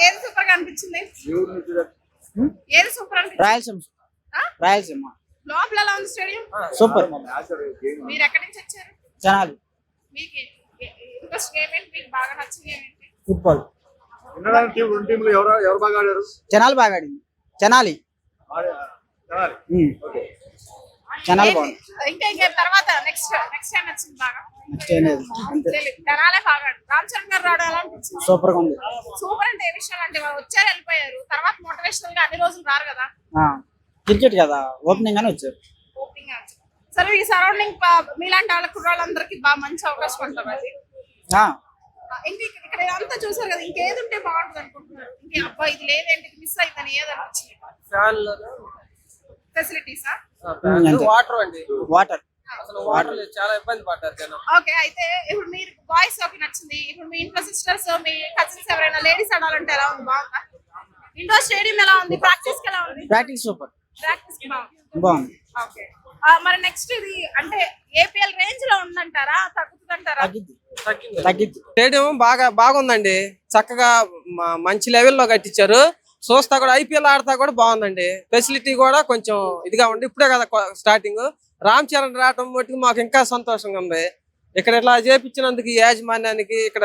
ఏది సూపర్ గా అనిపించింది? ఏది సూపర్ అనిపించింది? రాయలసీమ లోపల ఎలా ఉంది స్టేడియం? సూపర్. మీరు ఎక్కడి నుంచి వచ్చారు? జనాలు మీకు ఇంట్రెస్ట్ గేమ్ ఏంటి? మీకు బాగా నచ్చిన గేమ్ ఏంటి? ఫుట్బాల్. ఎవరు బాగా ఆడారు? జనాలు బాగా ఆడింది. జనాలి జనాలు బాగుంది. ఇంకా తర్వాత నెక్స్ట్ టైం వచ్చింది బాగా నెక్స్ట్ ఏం లేదు. అంతే. జనాలే బాగా ఆడారు. రామ్ చరణ్ గారు రావడం ఎలా అనిపించింది? సూపర్ గా ఉంది. సూపర్ అంటే ఏ విషయాలు అంటే వాళ్ళు వచ్చారు వెళ్ళిపోయారు, తర్వాత మోటివేషనల్ గా అన్ని రోజులు రారు కదా, క్రికెట్ కదా ఓపెనింగ్ గానే వచ్చారు. ఓపెనింగ్ గా వచ్చారు. సరే ఈ సరౌండింగ్ మీలాంటి వాళ్ళ కుర్రాళ్ళందరికీ బాగా మంచి అవకాశం ఉంటుంది అది. ఇక్కడ అంతా చూసారు కదా, ఇంకేది ఉంటే బాగుంటుంది అనుకుంటున్నారు? ఇంకే అబ్బా ఇది లేదేంటి మిస్ అయిందని ఏది అనిపించింది? ఫెసిలిటీసా? వాటర్ అండి, వాటర్ అసలు వాటర్ చాలా ఇబ్బంది పడ్డారు జనం. ఓకే, అయితే ఇప్పుడు మీరు బాయ్స్ ఓకే నచ్చింది, ఇప్పుడు మీ ఇంట్లో సిస్టర్స్ మీ కజిన్స్ ఎవరైనా లేడీస్ ఆడాలంటే ఎలా ఉంది? బాగుందా? ఇండోర్ స్టేడియం ఎలా ఉంది? ప్రాక్టీస్ కి ఎలా ఉంది? Practice super. ప్రాక్టీస్ కి బాగుంది. ఓకే, మరి నెక్స్ట్ ఇది అంటే ఏపీఎల్ రేంజ్ లో ఉందంటారా, తగ్గుతుందంటారా? తగ్గిద్ది. స్టేడియం బాగుందండి, చక్కగా మంచి లెవెల్లో కట్టించారు. చూస్తా కూడా ఐపీఎల్ ఆడతా కూడా బాగుందండి. ఫెసిలిటీ కూడా కొంచెం ఇదిగా ఉంది. ఇప్పుడే కదా స్టార్టింగ్. రామ్ చరణ్ రావటం మట్టుకు మాకు ఇంకా సంతోషంగా ఉంది. ఇక్కడ ఇట్లా చేపించినందుకు ఈ యాజమాన్యానికి, ఇక్కడ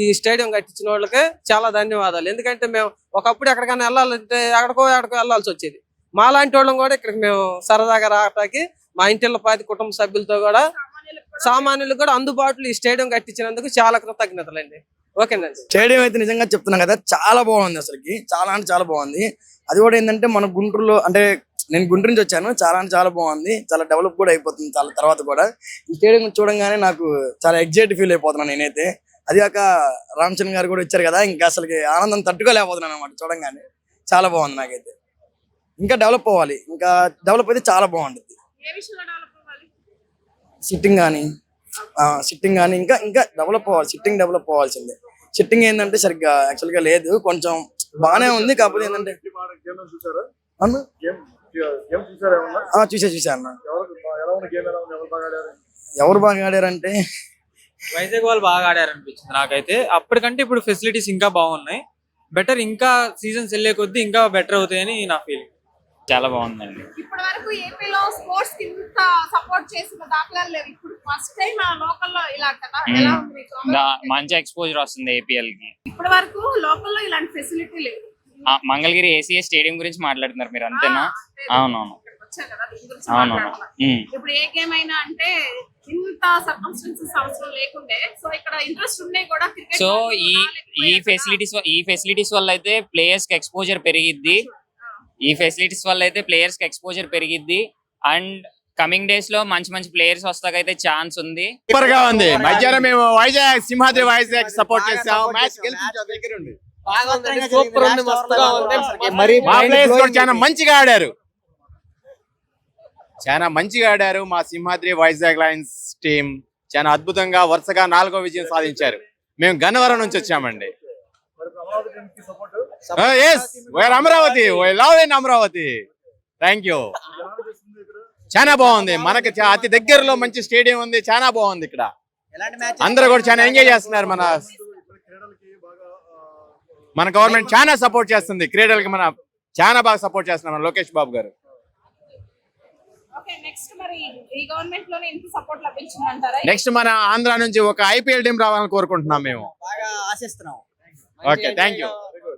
ఈ స్టేడియం కట్టించిన వాళ్ళకి చాలా ధన్యవాదాలు. ఎందుకంటే మేము ఒకప్పుడు ఎక్కడికైనా వెళ్ళాలంటే ఎక్కడికో వెళ్ళాల్సి వచ్చేది. మాలాంటి వాళ్ళం కూడా ఇక్కడికి మేము సరదాగా రావటానికి మా ఇంటిలో 10 కుటుంబ సభ్యులతో కూడా సామాన్యులకు కూడా అందుబాటులో ఈ స్టేడియం కట్టించినందుకు చాలా కృతజ్ఞతలండి. ఓకేనండి. స్టేడియం అయితే నిజంగా చెప్తున్నాం కదా, చాలా బాగుంది. అసలుకి చాలా అంటే చాలా బాగుంది. అది కూడా ఏంటంటే మన గుంటూరులో, అంటే నేను గుంటూరు నుంచి వచ్చాను, చాలా అంటే చాలా బాగుంది. చాలా డెవలప్ కూడా అయిపోతుంది చాలా తర్వాత కూడా. ఈ స్టేడియం చూడంగానే నాకు చాలా ఎగ్జైట్ ఫీల్ అయిపోతున్నాను నేనైతే. అది కాక రామ్ చరణ్ గారు కూడా వచ్చారు కదా, ఇంకా అసలుకి ఆనందం తట్టుకోలేకపోతున్నాను అనమాట చూడంగానే. చాలా బాగుంది. నాకైతే ఇంకా డెవలప్ అవ్వాలి, ఇంకా డెవలప్ అయితే చాలా బాగుంటుంది. సిట్టింగ్ కానీ ఇంకా డెవలప్ అవ్వాలి. సిట్టింగ్ డెవలప్ అవ్వాల్సిందే. సిట్టింగ్ ఏంటంటే సరిగ్గా యాక్చువల్గా లేదు, కొంచెం బాగానే ఉంది. కాకపోతే ఏంటంటే చూసా అన్న. ఎవరు బాగా ఆడారంటే వైజాగ్ వాళ్ళు బాగా ఆడారు అనిపించింది నాకైతే. అప్పటికంటే ఇప్పుడు ఫెసిలిటీస్ ఇంకా బాగున్నాయి, బెటర్. ఇంకా సీజన్స్ వెళ్ళే కొద్దీ ఇంకా బెటర్ అవుతాయని నా ఫీలింగ్. చాలా బాగుందండి. ఇప్పటి వరకు ఏపీలో స్పోర్ట్స్ కి ఇంత సపోర్ట్ చేసిన దాఖలాలు లేవు. ఇప్పుడు ఫస్ట్ టైం లోకల్లో ఇలా కదా, ఎలా ఉంది? మంచి ఎక్స్పోజర్ వస్తుంది ఏపీఎల్ కి. ఇప్పటి వరకు లోకల్లో ఇలాంటి ఫెసిలిటీ లేదు. మంగళగిరి ఏసీఏ స్టేడియం గురించి మాట్లాడుతున్నారు మీరు, అంతేనా? అవునవును. ఇప్పుడు ఏ గేమ్ అయినా అంటే ఇంత సర్కమ్స్టెన్సెస్ అవసరం లేకుండే, సో ఇక్కడ ఇంట్రెస్ట్ ఉన్నాయి కూడా క్రికెట్. సో ఈ ఫెసిలిటీస్ వల్ల అయితే ప్లేయర్స్ కి ఎక్స్పోజర్ పెరిగిద్ది. అండ్ కమింగ్ డేస్ లో మంచి ప్లేయర్స్ వస్తాకైతే ఛాన్స్ ఉంది. సూపర్ గా ఉంది. మధ్యాహ్నం మేము వైజాగ్ సింహాద్రి వైజాగ్ సపోర్ట్ చేసాం. మ్యాచ్ గెలిపించాం దగ్గర ఉండి. సూపర్ ఉంది, మస్తుగా ఉంది. మా ప్లేయర్స్ కూడా చాలా మంచిగా ఆడారు. మా సింహాద్రి వైజాగ్ లయన్స్ టీం చాలా అద్భుతంగా వరుసగా 4వ విజయం సాధించారు. మేము గన్నవరం నుంచి వచ్చామండి. అమరావతి, అమరావతి. Thank you. చాలా బాగుంది. మనకి అతి దగ్గరలో మంచి స్టేడియం ఉంది, చాలా బాగుంది. ఇక్కడ అందరూ కూడా చాలా ఎంజాయ్ చేస్తున్నారు. మన గవర్నమెంట్ చాలా సపోర్ట్ చేస్తుంది క్రీడలకి. చాలా బాగా సపోర్ట్ చేస్తున్నారు మన లోకేష్ బాబు గారు. నెక్స్ట్ మన ఆంధ్ర నుంచి ఒక ఐపీఎల్ టీం రావాలని కోరుకుంటున్నాం మేము. ఆశిస్తున్నాం. Okay, thank you.